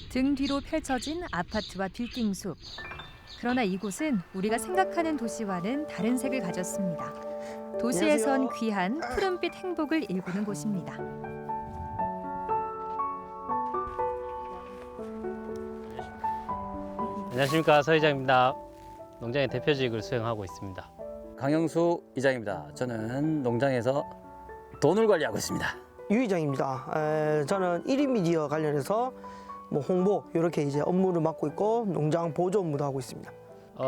등 뒤로 펼쳐진 아파트와 빌딩숲. 그러나 이곳은 우리가 생각하는 도시와는 다른 색을 가졌습니다. 도시에선 귀한 푸른빛 행복을 일구는 곳입니다. 안녕하십니까, 서 이장입니다. 농장의 대표직을 수행하고 있습니다. 강영수 이장입니다. 저는 농장에서 돈을 관리하고 있습니다. 유 이장입니다. 저는 1인 미디어 관련해서 뭐 홍보 이렇게 이제 업무를 맡고 있고 농장 보조 업무도 하고 있습니다.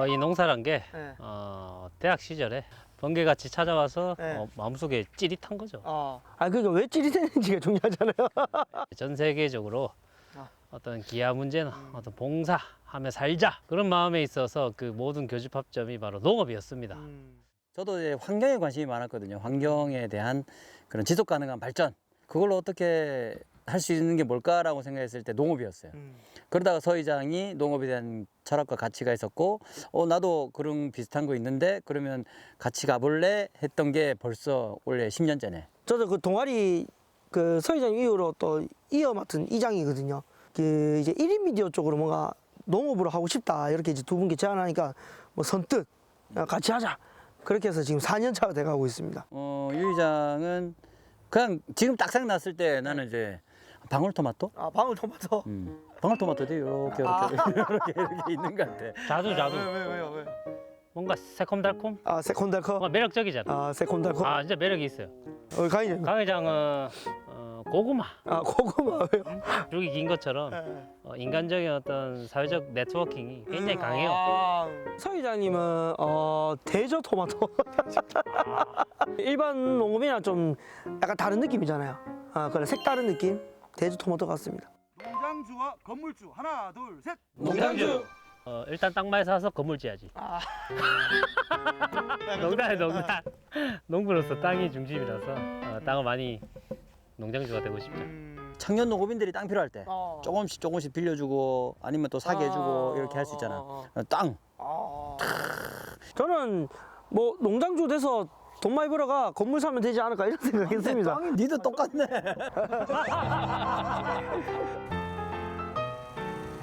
이 농사란 게 네. 대학 시절에 번개같이 찾아와서 네. 마음속에 찌릿한 거죠. 그러니까 왜 찌릿했는지가 중요하잖아요. 전 세계적으로 아. 어떤 기아 문제나 어떤 봉사하며 살자 그런 마음에 있어서 그 모든 교집합점이 바로 농업이었습니다. 저도 이제 환경에 관심이 많았거든요. 환경에 대한 그런 지속 가능한 발전. 그걸로 어떻게 할 수 있는 게 뭘까라고 생각했을 때 농업이었어요. 그러다가 서 이장이 농업에 대한 철학과 가치가 있었고, 나도 그런 비슷한 거 있는데 그러면 같이 가볼래 했던 게 벌써 원래 10년째네. 저도 그 동아리 그 서 이장 이후로 또 이어 맡은 이장이거든요. 그 이제 1인 미디어 쪽으로 뭔가 농업으로 하고 싶다 이렇게 이제 두 분께 제안하니까 뭐 선뜻 같이 하자. 그렇게 해서 지금 4년 차가 돼가고 있습니다. 유 이장은 그냥 지금 딱 생각났을 때 나는 이제 방울토마토? 방울토마토. 방울토마토도 이렇게 이렇게 있는 것 같아. 자두 왜요? 뭔가 새콤달콤 새콤달콤. 뭔가 매력적이잖아. 새콤달콤. 진짜 매력이 있어요. 강의장. 강 회장은 고구마 고구마 왜요? 줄기 긴 것처럼 인간적인 어떤 사회적 네트워킹이 굉장히 강해요. 서 이장님은 대저 토마토. 일반 농업이랑 좀 약간 다른 느낌이잖아요. 그래 색다른 느낌. 대저 토마토 같습니다. 농장주와 건물주 하나 둘 셋. 농장주. 일단 땅만 사서 건물 지어야지. 농장. 농부로서 땅이 중심이라서 땅을 많이 농장주가 되고 싶죠. 청년 농업인들이 땅 필요할 때 조금씩 빌려주고 아니면 또 사게 해주고 이렇게 할 수 있잖아. 땅. 저는 뭐 농장주 돼서 돈 많이 벌어가 건물 사면 되지 않을까 이런 생각했습니다. 땅이 니도 똑같네.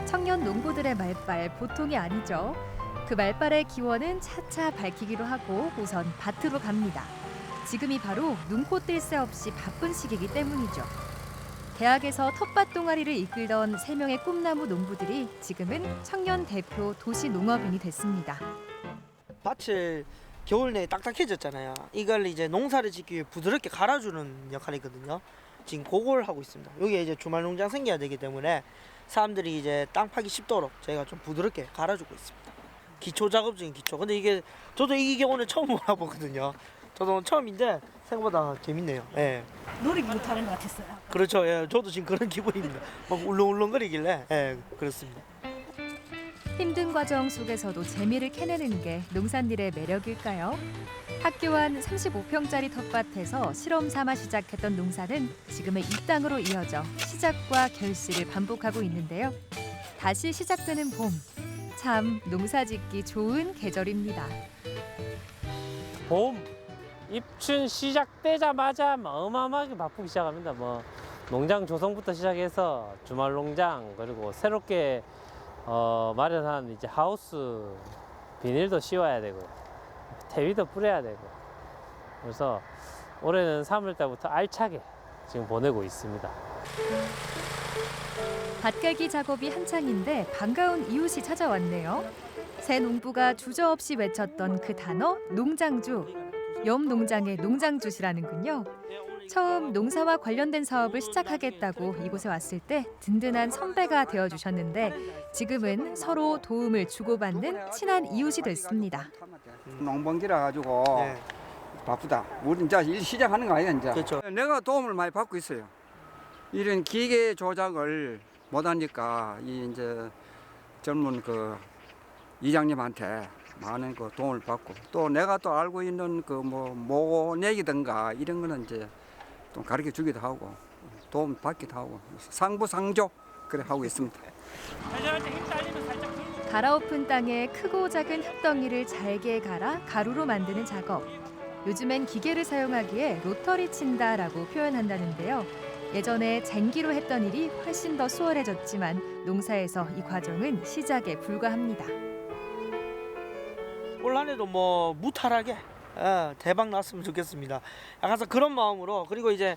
청년 농부들의 말빨 보통이 아니죠. 그 말빨의 기원은 차차 밝히기로 하고 우선 밭으로 갑니다. 지금이 바로 눈코 뜰 새 없이 바쁜 시기이기 때문이죠. 대학에서 텃밭 동아리를 이끌던 3명의 꿈나무 농부들이 지금은 청년 대표 도시 농업인이 됐습니다. 밭을 겨울 내에 딱딱해졌잖아요. 이걸 이제 농사를 짓기 위해 부드럽게 갈아주는 역할이거든요. 지금 그걸 하고 있습니다. 여기에 이제 주말 농장 생겨야 되기 때문에 사람들이 이제 땅 파기 쉽도록 저희가 좀 부드럽게 갈아주고 있습니다. 기초 작업 중인 기초. 근데 이게 저도 이게 오늘 처음 와보거든요. 저도 오늘 처음인데 생각보다 재밌네요. 예. 놀이기구 타는 것 같았어요. 그렇죠. 예. 저도 지금 그런 기분입니다. 막 울렁울렁거리길래 예, 그렇습니다. 힘든 과정 속에서도 재미를 캐내는 게 농산일의 매력일까요? 학교 안 35평짜리 텃밭에서 실험 삼아 시작했던 농사는 지금의 이 땅으로 이어져 시작과 결실을 반복하고 있는데요. 다시 시작되는 봄, 참 농사짓기 좋은 계절입니다. 봄 입춘 시작되자마자 어마어마하게 바쁘기 시작합니다. 뭐 농장 조성부터 시작해서 주말 농장 그리고 새롭게 마련한 이제 하우스 비닐도 씌워야 되고 퇴비도 뿌려야 되고 그래서 올해는 3월 달부터 알차게 지금 보내고 있습니다. 밭갈기 작업이 한창인데 반가운 이웃이 찾아왔네요. 새 농부가 주저없이 외쳤던 그 단어 농장주. 옆 농장의 농장주시라는군요. 처음 농사와 관련된 사업을 시작하겠다고 이곳에 왔을 때 든든한 선배가 되어주셨는데 지금은 서로 도움을 주고받는 친한 이웃이 됐습니다. 농번기라 가지고 네. 바쁘다. 우리 이제 일 시작하는 거 아니야 이제. 그렇죠. 내가 도움을 많이 받고 있어요. 이런 기계 조작을 못하니까 이 이제 젊은 그 이장님한테 많은 그 도움을 받고 또 내가 또 알고 있는 그 뭐 모내기든가 이런 거는 이제 좀 가르쳐 주기도 하고 도움 받기도 하고 상부상조 그래 하고 있습니다. 갈아엎은 땅에 크고 작은 흙덩이를 잘게 갈아 가루로 만드는 작업. 요즘엔 기계를 사용하기에 로터리 친다라고 표현한다는데요. 예전에 쟁기로 했던 일이 훨씬 더 수월해졌지만 농사에서 이 과정은 시작에 불과합니다. 올 한해도 뭐 무탈하게 대박 났으면 좋겠습니다. 약간 그런 마음으로, 그리고 이제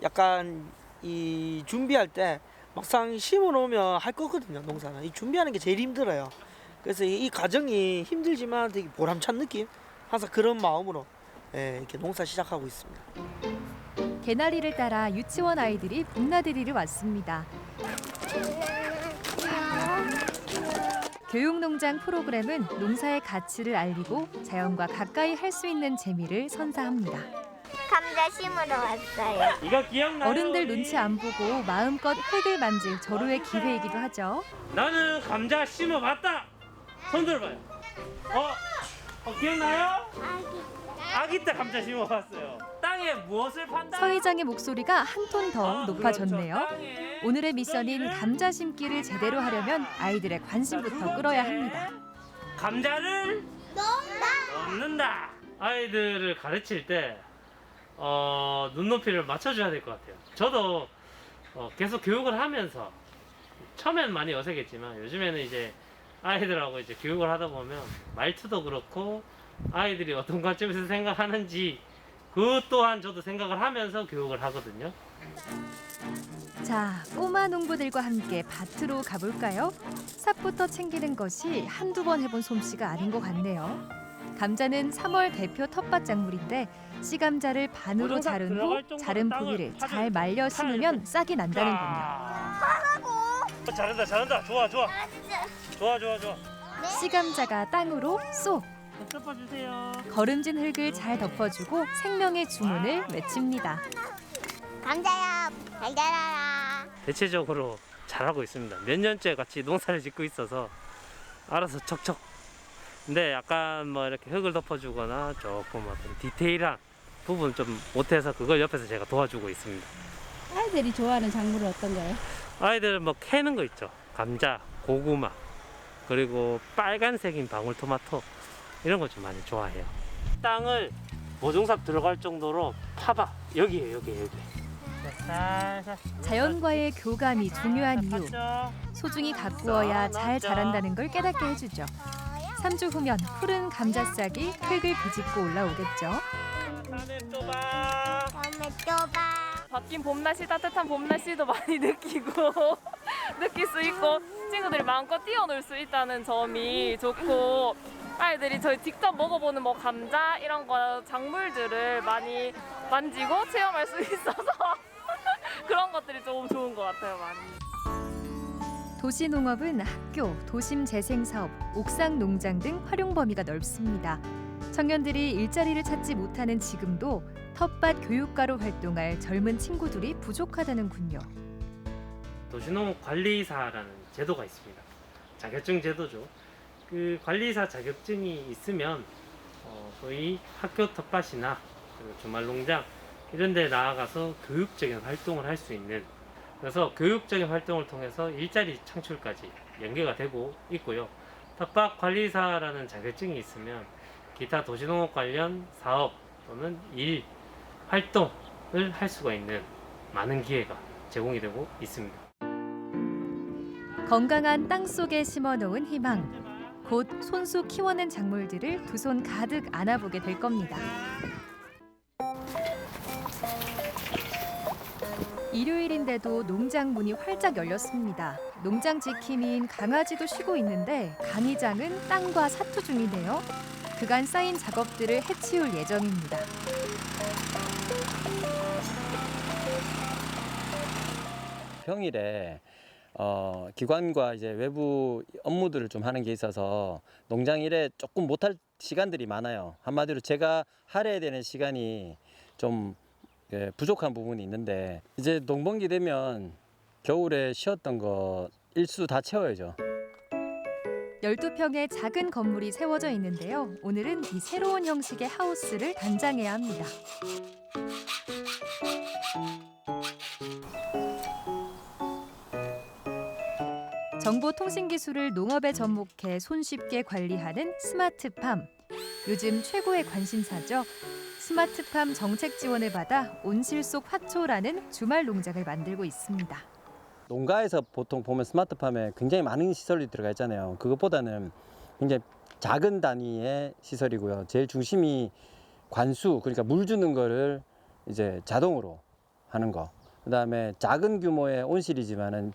약간 이 준비할 때 막상 심어 놓으면 할 거거든요. 농사는 이 준비하는 게 제일 힘들어요. 그래서 이 과정이 힘들지만 되게 보람찬 느낌, 항상 그런 마음으로 이렇게 농사 시작하고 있습니다. 개나리를 따라 유치원 아이들이 봄나들이를 왔습니다. 교육농장 프로그램은 농사의 가치를 알리고 자연과 가까이 할 수 있는 재미를 선사합니다. 감자 심으러 왔어요. 이거 기억나요? 어른들 눈치 안 보고 마음껏 흙을 만질 절호의 기회이기도 하죠. 나는 감자 심어봤다. 손 들어봐요. 기억나요? 아기 때 감자 심어봤어요. 땅에 무엇을 판다? 서 회장의 목소리가 한 톤 더 높아졌네요. 그렇죠. 땅에 오늘의 미션인 감자 심기를 제대로 하려면 아이들의 관심부터 끌어야 합니다. 감자를 넣는다. 아이들을 가르칠 때 눈높이를 맞춰줘야 될 것 같아요. 저도 계속 교육을 하면서 처음에는 많이 어색했지만 요즘에는 이제 아이들하고 이제 교육을 하다 보면 말투도 그렇고 아이들이 어떤 관점에서 생각하는지 그 또한 저도 생각을 하면서 교육을 하거든요. 자, 꼬마 농부들과 함께 밭으로 가볼까요? 삽부터 챙기는 것이 한두 번 해본 솜씨가 아닌 것 같네요. 감자는 3월 대표 텃밭 작물인데 씨감자를 반으로 자른 후 자른 포기를 잘 말려 심으면 싹이 난다는군요. 잘한다. 좋아. 좋아. 씨감자가 땅으로 쏙! 덮어주세요. 거름진 흙을 잘 덮어주고 생명의 주문을 외칩니다. 감자야, 잘 자라라. 대체적으로 잘하고 있습니다. 몇 년째 같이 농사를 짓고 있어서 알아서 척척. 근데 약간 뭐 이렇게 흙을 덮어주거나 조금 어떤 디테일한 부분 좀 못해서 그걸 옆에서 제가 도와주고 있습니다. 아이들이 좋아하는 작물은 어떤 거예요? 아이들 뭐 캐는 거 있죠. 감자, 고구마, 그리고 빨간색인 방울토마토 이런 거 좀 많이 좋아해요. 땅을 모종삽 들어갈 정도로 파봐. 여기에요. 살살. 자연과의 교감이 중요한 이유. 소중히 가꾸어야 잘 자란다는 걸 깨닫게 해주죠. 3주 후면 푸른 감자싹이 흙을 비집고 올라오겠죠. 다음에 또 봐. 다음에 또 봐. 바뀐 봄날씨, 따뜻한 봄날씨도 많이 느끼고 느낄 수 있고 친구들이 마음껏 뛰어놀 수 있다는 점이 좋고 아이들이 저희 직접 먹어보는 뭐 감자 이런 거 작물들을 많이 만지고 체험할 수 있어서 그런 것들이 조금 좋은 것 같아요, 많이. 도시농업은 학교, 도심 재생사업, 옥상 농장 등 활용 범위가 넓습니다. 청년들이 일자리를 찾지 못하는 지금도 텃밭 교육가로 활동할 젊은 친구들이 부족하다는군요. 도시농업 관리사라는 제도가 있습니다. 자격증 제도죠. 그 관리사 자격증이 있으면 소위 학교 텃밭이나 그리고 주말농장 이런 데 나아가서 교육적인 활동을 할 수 있는, 그래서 교육적인 활동을 통해서 일자리 창출까지 연계가 되고 있고요. 텃밭 관리사라는 자격증이 있으면 기타 도시농업 관련 사업 또는 일, 활동을 할 수가 있는 많은 기회가 제공이 되고 있습니다. 건강한 땅 속에 심어놓은 희망. 곧 손수 키워낸 작물들을 두 손 가득 안아보게 될 겁니다. 일요일인데도 농장 문이 활짝 열렸습니다. 농장 지킴이인 강아지도 쉬고 있는데 강의장은 땅과 사투 중이네요. 그간 쌓인 작업들을 해치울 예정입니다. 평일에 기관과 이제 외부 업무들을 좀 하는 게 있어서 농장 일에 조금 못할 시간들이 많아요. 한마디로 제가 할애해야 되는 시간이 좀 부족한 부분이 있는데, 이제 농번기 되면 겨울에 쉬었던 거 일수 다 채워야죠. 12평의 작은 건물이 세워져 있는데요. 오늘은 이 새로운 형식의 하우스를 단장해야 합니다. 정보통신기술을 농업에 접목해 손쉽게 관리하는 스마트팜. 요즘 최고의 관심사죠. 스마트팜 정책 지원을 받아 온실 속 화초라는 주말 농장을 만들고 있습니다. 농가에서 보통 보면 스마트팜에 굉장히 많은 시설이 들어가 있잖아요. 그것보다는 굉장히 작은 단위의 시설이고요. 제일 중심이 관수, 그러니까 물 주는 거를 이제 자동으로 하는 거. 그다음에 작은 규모의 온실이지만은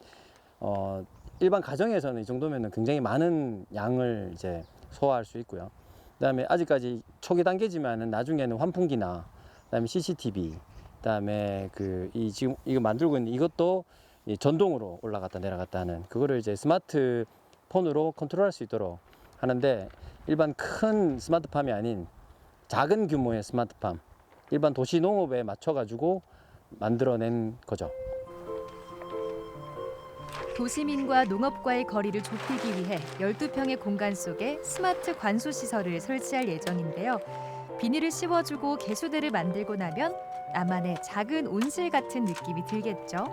일반 가정에서는 이 정도면은 굉장히 많은 양을 이제 소화할 수 있고요. 그다음에 아직까지 초기 단계지만은 나중에는 환풍기나 그다음에 CCTV, 그다음에 지금 이거 만들고 있는 이것도 이 전동으로 올라갔다 내려갔다 하는 그거를 이제 스마트폰으로 컨트롤할 수 있도록 하는데, 일반 큰 스마트팜이 아닌 작은 규모의 스마트팜, 일반 도시 농업에 맞춰 가지고 만들어낸 거죠. 도시민과 농업과의 거리를 좁히기 위해 12평의 공간 속에 스마트 관수 시설을 설치할 예정인데요. 비닐을 씌워주고 개수대를 만들고 나면 나만의 작은 온실 같은 느낌이 들겠죠.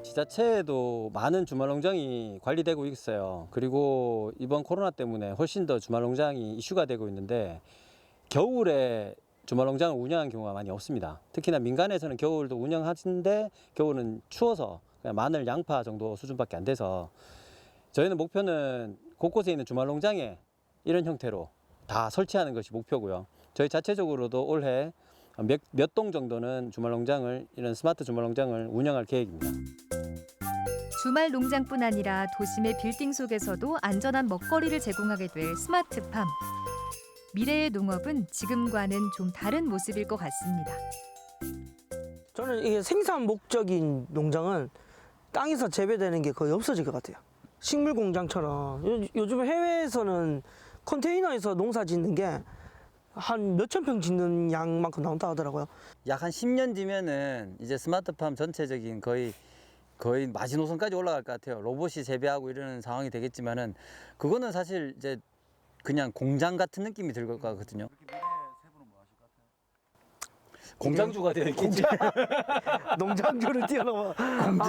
지자체에도 많은 주말 농장이 관리되고 있어요. 그리고 이번 코로나 때문에 훨씬 더 주말 농장이 이슈가 되고 있는데, 겨울에 주말 농장을 운영하는 경우가 많이 없습니다. 특히나 민간에서는 겨울도 운영하는데 겨울은 추워서 그냥 마늘, 양파 정도 수준밖에 안 돼서, 저희는 목표는 곳곳에 있는 주말 농장에 이런 형태로 다 설치하는 것이 목표고요. 저희 자체적으로도 올해 몇 동 정도는 주말 농장을, 이런 스마트 주말 농장을 운영할 계획입니다. 주말 농장뿐 아니라 도심의 빌딩 속에서도 안전한 먹거리를 제공하게 될 스마트팜. 미래의 농업은 지금과는 좀 다른 모습일 것 같습니다. 저는 이게 생산 목적인 농장은 땅에서 재배되는 게 거의 없어질 것 같아요. 식물 공장처럼 요즘 해외에서는 컨테이너에서 농사 짓는 게 한 몇천 평 짓는 양만큼 나온다 하더라고요. 약 한 10년 뒤면은 이제 스마트팜 전체적인 거의 마지노선까지 올라갈 것 같아요. 로봇이 재배하고 이러는 상황이 되겠지만은, 그거는 사실 이제 그냥 공장 같은 느낌이 들 것 같거든요. 공장주가 되어 있겠지. 농장주를 뛰어넘어.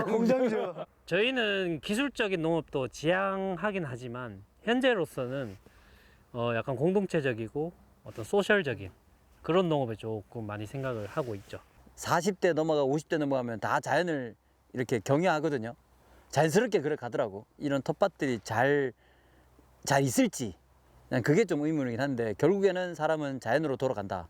공장주. 저희는 기술적인 농업도 지향하긴 하지만 현재로서는 약간 공동체적이고 어떤 소셜적인 그런 농업에 조금 많이 생각을 하고 있죠. 40대 넘어가고 50대 넘어가면 다 자연을 이렇게 경외하거든요. 자연스럽게 그래 가더라고. 이런 텃밭들이 잘 있을지, 난 그게 좀 의문이긴 한데, 결국에는 사람은 자연으로 돌아간다.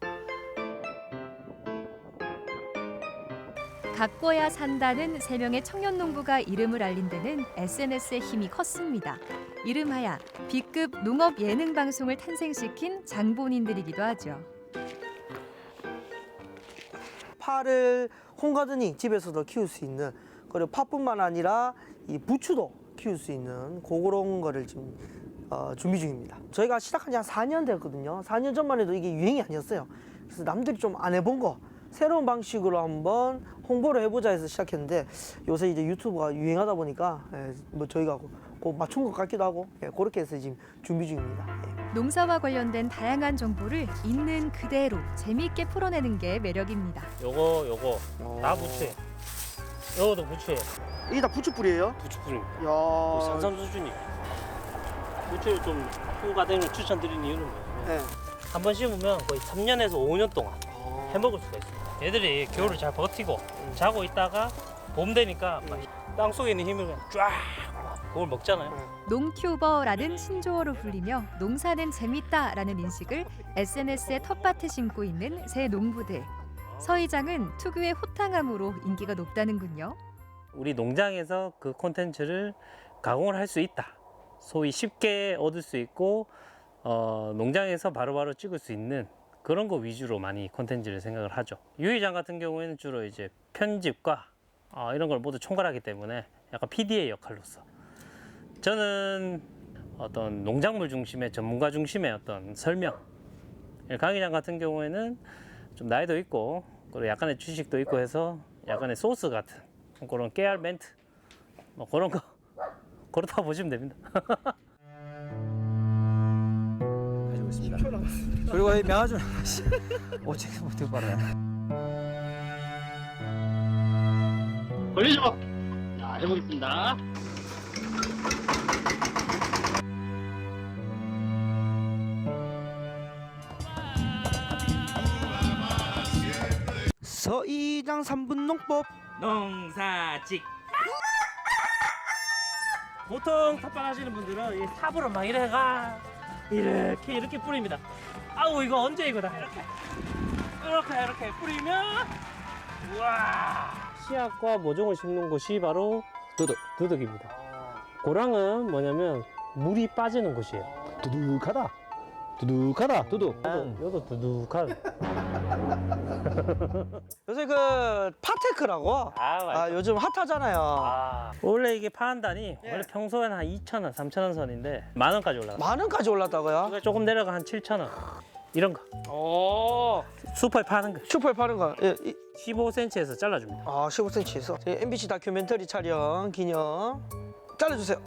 가꿔야 산다는 3명의 청년 농부가 이름을 알린 데는 SNS의 힘이 컸습니다. 이름하야 B급 농업 예능 방송을 탄생시킨 장본인들이기도 하죠. 파를 홈가드닝 집에서도 키울 수 있는, 그리고 파뿐만 아니라 이 부추도 키울 수 있는 그런 거를 지금 준비 중입니다. 저희가 시작한 지 한 4년 됐거든요. 4년 전만 해도 이게 유행이 아니었어요. 그래서 남들이 좀 안 해본 거, 새로운 방식으로 한번 홍보를 해보자 해서 시작했는데, 요새 이제 유튜브가 유행하다 보니까 뭐 저희가 맞춘 것 같기도 하고, 그렇게 해서 지금 준비 중입니다. 농사와 관련된 다양한 정보를 있는 그대로 재미있게 풀어내는 게 매력입니다. 요거 다 부추예요. 요거도 부추예요. 이게 다 부추뿌리예요? 부추뿌립니다. 야. 산삼 수준이에요. 부추를 좀 홍가댕을 추천드리는 이유는 뭐냐면, 네. 한 번 심으면 거의 3년에서 5년 동안 해먹을 수가 있습니다. 얘들이 겨울을 잘 버티고 자고 있다가 봄 되니까 땅 속에 있는 힘을 그냥 쫙 그걸 먹잖아요. 농튜버라는 신조어로 불리며 농사는 재밌다라는 인식을 SNS에 텃밭에 심고 있는 새 농부들. 서 이장은 특유의 호탕함으로 인기가 높다는군요. 우리 농장에서 그 콘텐츠를 가공을 할 수 있다. 소위 쉽게 얻을 수 있고 농장에서 바로바로 찍을 수 있는 그런 거 위주로 많이 콘텐츠를 생각을 하죠. 유이장 같은 경우에는 주로 이제 편집과 이런 걸 모두 총괄하기 때문에 약간 PD의 역할로서, 저는 어떤 농작물 중심의 전문가 중심의 어떤 설명, 강의장 같은 경우에는 좀 나이도 있고 그리고 약간의 지식도 있고 해서 약간의 소스 같은 그런 깨알 멘트 뭐 그런 거 그렇다고 보시면 됩니다. 가지고 있습니다. 그리고 이 명아주 어떻게 못해 빨아요. 걸리죠? 자, 해보겠습니다. 서이장 3분 농법. 농사직. 보통 텃밭하시는 분들은 이 삽으로 막 이래가 이렇게 뿌립니다. 아우 이거 언제 이거다 이렇게 뿌리면 우와 씨앗과 모종을 심는 곳이 바로 두둑입니다. 고랑은 뭐냐면 물이 빠지는 곳이에요. 두둑하다. 두둑. 여도 두둑한. 요새 그 파테크라고 요즘 핫하잖아요. 원래 이게 파한단이 예. 원래 평소에는 한 2,000원, 3,000원 선인데 10,000원까지 올라가. 만 원까지 올랐다고요? 이거 조금 내려가 한 7,000원. 이런 거 오, 슈퍼에 파는 거 슈퍼에 파는 거. 예, 15cm에서 잘라줍니다. 15cm에서 MBC 다큐멘터리 촬영 기념 잘라주세요.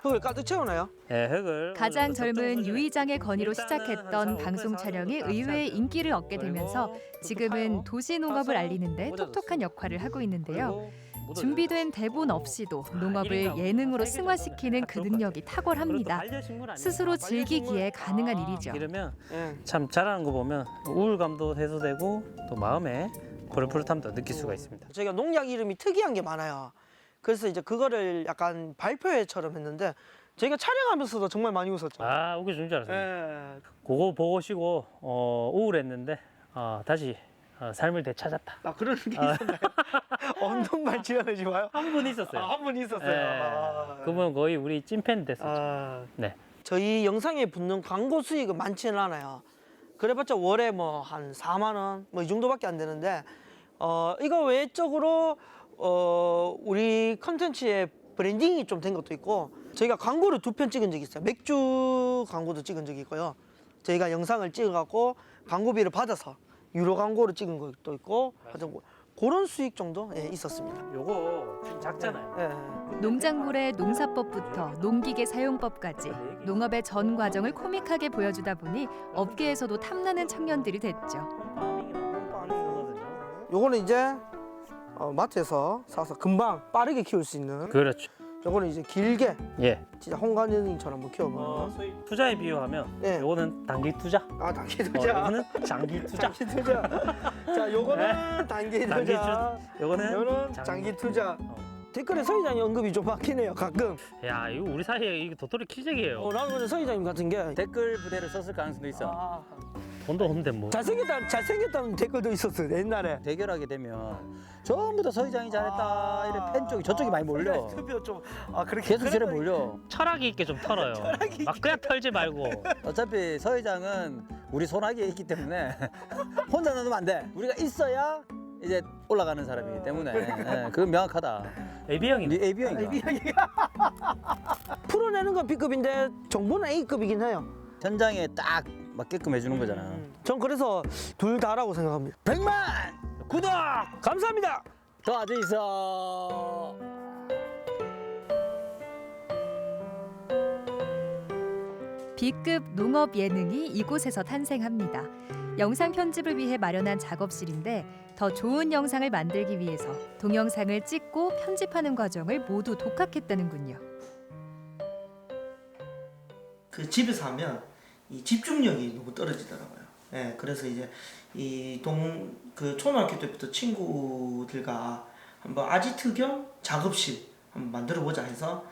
흙을 가득 채우나요? 네, 흙을 가장 어느 정도 젊은 적정선을 유이장의 건의로 일단은 시작했던 한 방송 4, 촬영이 5, 의외의 4, 인기를 얻게 되면서 지금은 도시 농업을 알리는데 묻어줬어요. 톡톡한 역할을 하고 있는데요. 그리고 묻어줘요. 준비된 대본 없이도 농업을 예능으로 승화시키는 그 능력이 탁월합니다. 그리고 또 반려식물 아니에요. 스스로 즐기기에 가능한 일이죠. 이러면 예. 참 잘하는 거 보면 우울감도 해소되고 또 마음에 푸릇푸릇함도 느낄 수가 있습니다. 저희가 농약 이름이 특이한 게 많아요. 그래서 이제 그거를 약간 발표회처럼 했는데 저희가 촬영하면서도 정말 많이 웃었죠. 아, 웃겨주는 줄 알았어요. 예. 그거 보고 쉬고 우울했는데 다시 삶을 되찾았다. 그런 게 있었나요? 언덕말 지어내지 마요. 한 분 있었어요. 한 분 있었어요. 네. 그분 거의 우리 찐팬 됐었죠. 네. 저희 영상에 붙는 광고 수익은 많지는 않아요. 그래봤자 월에 뭐 한 4만 원 뭐 이 정도밖에 안 되는데 이거 외적으로 우리 컨텐츠의 브랜딩이 좀 된 것도 있고 저희가 광고를 2편 찍은 적이 있어요. 맥주 광고도 찍은 적이 있고요. 저희가 영상을 찍어갖고 광고비를 받아서 유료 광고를 찍은 것도 있고 하여튼 그런 수익 정도 있었습니다. 요거 좀 작잖아요. 예. 농작물의 농사법부터 농기계 사용법까지 농업의 전 과정을 코믹하게 보여주다 보니 업계에서도 탐나는 청년들이 됐죠. 요거는 이제 마트에서 사서 금방 빠르게 키울 수 있는 그렇죠. 요거는 이제 길게 예. 진짜 홍관연인처럼 뭐 키워보는 투자에 비유하면 예. 요거는 단기 투자. 단기 투자 요거는 장기 투자. 장기 투자 자 요거는 단기 단기 투자 요거는 요거는 장기 투자 댓글에 서 이장님 언급이 좀 많긴 해요 가끔 야, 이거 우리 사이에 이거 도토리 키재기예요. 나는 근데 서 이장님 같은 게 댓글 부대를 썼을 가능성도 있어. 돈도 없는데 뭐. 잘생겼다는 댓글도 있었어 옛날에 대결하게 되면 전부 다 서의장이 잘했다. 이래 팬 쪽이 저쪽이 많이 몰려. 투표 좀 그렇게 계속 저래 몰려. 철학이 있게 좀 털어요. 막 그냥 털지 말고. 어차피 서의장은 우리 손아귀에 있기 때문에 혼자 넣으면 안 돼. 우리가 있어야 이제 올라가는 사람이기 때문에 그건 명확하다. AB형이. 네 AB형인가? 풀어내는 건 B급인데 정보는 A급이긴 해요. 현장에 딱 맞게끔 해주는 거잖아. 전 그래서 둘 다라고 생각합니다. 100만 구독 감사합니다. 도와주 있어. B급 농업 예능이 이곳에서 탄생합니다. 영상 편집을 위해 마련한 작업실인데 더 좋은 영상을 만들기 위해서 동영상을 찍고 편집하는 과정을 모두 독학했다는군요. 그 집에서 하면 이 집중력이 너무 떨어지더라고요. 예, 그래서 이제 그 초등학교 때부터 친구들과 한번 아지트 겸 작업실 한번 만들어 보자 해서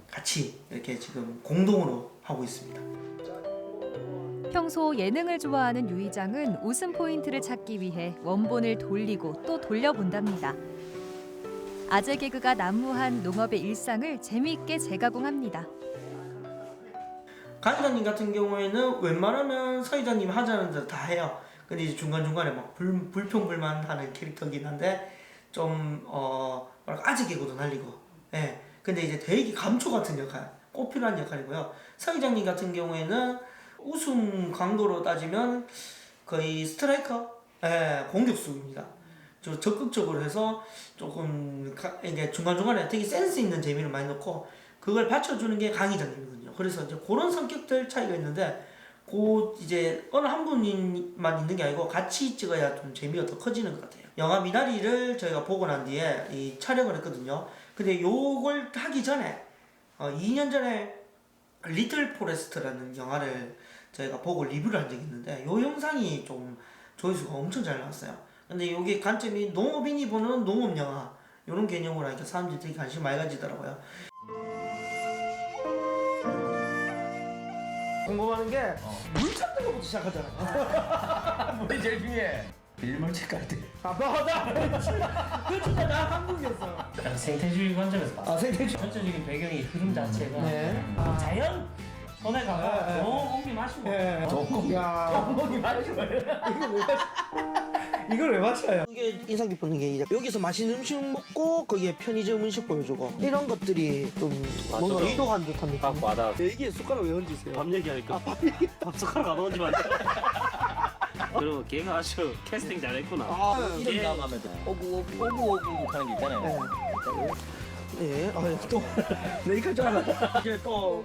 같이 이렇게 지금 공동으로 하고 있습니다. 평소 예능을 좋아하는 유이장은 웃음 포인트를 찾기 위해 원본을 돌리고 또 돌려본답니다. 아재 개그가 난무한 농업의 일상을 재미있게 재가공합니다. 간장님 같은 경우에는 웬만하면 서이장님 하자는 대로 다 해요. 근데 이제 중간중간에 막 불평불만하는 캐릭터긴 한데 좀 아재 개그도 날리고 예. 근데 이제 되게 감초 같은 역할 꼭 필요한 역할이고요. 서이장님 같은 경우에는 우승 강도로 따지면 거의 스트라이커 공격수입니다. 저 적극적으로 해서 조금 이게 중간중간에 되게 센스 있는 재미를 많이 넣고 그걸 받쳐주는 게 강의장님이거든요. 그래서 이제 그런 성격들 차이가 있는데 이제 어느 한 분만 있는 게 아니고 같이 찍어야 좀 재미가 더 커지는 것 같아요. 영화 미나리를 저희가 보고 난 뒤에 이 촬영을 했거든요. 근데 요걸 하기 전에 2년 전에 리틀 포레스트라는 영화를 저희가 보고 리뷰를 한 적이 있는데 요 영상이 좀 조회수가 엄청 잘 나왔어요. 근데 요게 관점이 농업인이 보는 농업 영화 이런 개념으로 하니까 사람들이 되게 관심 많이 가지더라고요. 궁금한 게 물 찾는 것부터 시작하잖아. 물이 제일 중요해. 일몰책 갈 때. 아, 맞아. 그 진짜 나 한국이었어. 약간 생태주의 관점에서 봤어요. 아, 생태주의. 전체적인 배경이 흐름 자체가 네. 자연 손에 가서 네. 좋은 공기 마시고 조금. 야. 멍멍이 마시고. 이걸 왜 맞춰요? 이게 인상 깊은 게 이제 여기서 맛있는 음식 먹고 거기에 편의점 음식 보여주고 이런 것들이 좀 뭔가 의도한 듯한 느낌. 딱 와닿아. 이게 숟가락 왜 얹으세요? 밥 얘기하니까 밥 숟가락 안 얹으면 안 돼. 그리고 걔가 아주 캐스팅 잘했구나. 이름 나오면 하면 돼. 오구 하는 게 있잖아요. 네, 또 메이크업 줄 알았다. 이게 또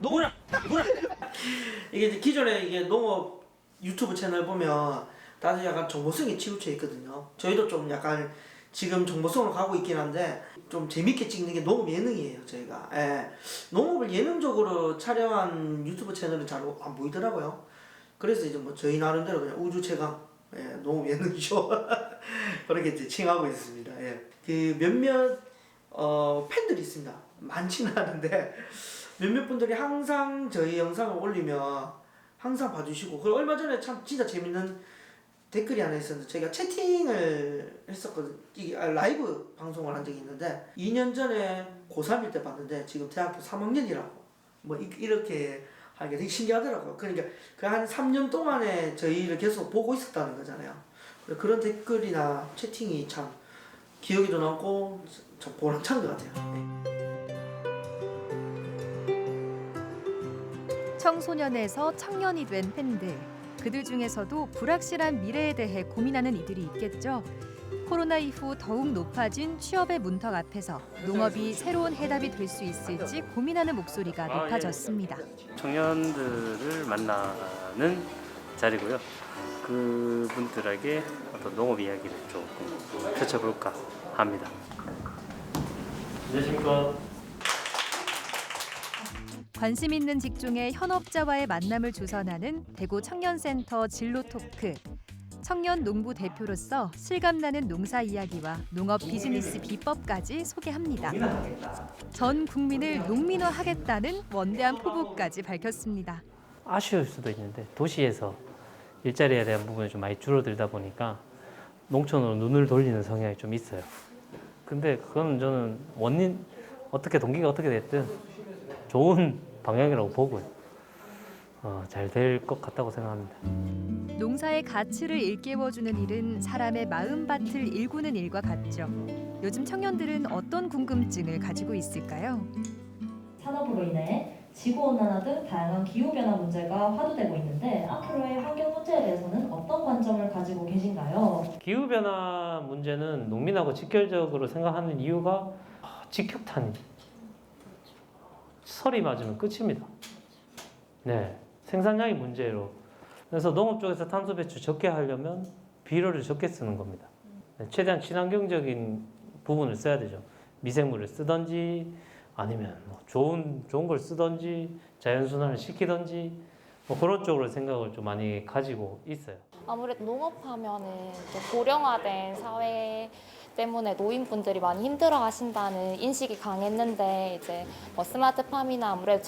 농구라. 이게 이제 기존에 이게 농업 유튜브 채널 보면 다들 약간 정보성에 치우쳐 있거든요. 저희도 좀 약간 지금 정보성으로 가고 있긴 한데 좀 재밌게 찍는 게 농업 예능이에요. 저희가 농업을 예능적으로 촬영한 유튜브 채널은 잘 안 보이더라고요. 그래서 이제 뭐 저희 나름대로 그냥 우주 최강 농업 예능쇼 그렇게 이제 칭하고 있습니다. 그 몇몇 팬들이 있습니다. 많지는 않은데 몇몇 분들이 항상 저희 영상을 올리면 항상 봐주시고 그리고 얼마 전에 참 진짜 재밌는 댓글이 하나 있었는데 저희가 채팅을 했었거든요. 라이브 방송을 한 적이 있는데 2년 전에 고3일 때 봤는데 지금 대학교 3학년이라고 뭐 이렇게 하는 게 되게 신기하더라고요. 그러니까 그 한 3년 동안에 저희를 계속 보고 있었다는 거잖아요. 그런 댓글이나 채팅이 참 기억에도 남고 참 보람찬 것 같아요. 청소년에서 청년이 된 팬들. 그들 중에서도 불확실한 미래에 대해 고민하는 이들이 있겠죠. 코로나 이후 더욱 높아진 취업의 문턱 앞에서 농업이 새로운 해답이 될 수 있을지 고민하는 목소리가 높아졌습니다. 청년들을 만나는 자리고요. 그분들에게 어떤 농업 이야기를 조금 펼쳐볼까 합니다. 안녕하십니까. 관심 있는 직종의 현업자와의 만남을 조선하는 대구 청년센터 진로 토크. 청년 농부 대표로서 실감나는 농사 이야기와 농업 비즈니스 비법까지 소개합니다. 전 국민을 농민화하겠다는 원대한 포부까지 밝혔습니다. 아쉬울 수도 있는데 도시에서 일자리에 대한 부분이 좀 많이 줄어들다 보니까 농촌으로 눈을 돌리는 성향이 좀 있어요. 근데 그건 저는 원인 어떻게 동기가 어떻게 됐든 좋은 방향이라고 보고요. 잘 될 것 같다고 생각합니다. 농사의 가치를 일깨워주는 일은 사람의 마음밭을 일구는 일과 같죠. 요즘 청년들은 어떤 궁금증을 가지고 있을까요? 산업으로 인해 지구온난화 등 다양한 기후변화 문제가 화두되고 있는데 앞으로의 환경 문제에 대해서는 어떤 관점을 가지고 계신가요? 기후변화 문제는 농민하고 직결적으로 생각하는 이유가 직격탄이 설이 맞으면 끝입니다. 네, 생산량이 문제로. 그래서 농업 쪽에서 탄소 배출 적게 하려면 비료를 적게 쓰는 겁니다. 네, 최대한 친환경적인 부분을 써야 되죠. 미생물을 쓰든지 아니면 뭐 좋은 걸 쓰든지 자연순환을 시키든지 뭐 그런 쪽으로 생각을 좀 많이 가지고 있어요. 아무래도 농업하면은 좀 고령화된 사회 때문에 노인분들이 많이 힘들어하신다는 인식이 강했는데 이제 뭐 스마트팜이나 아무래도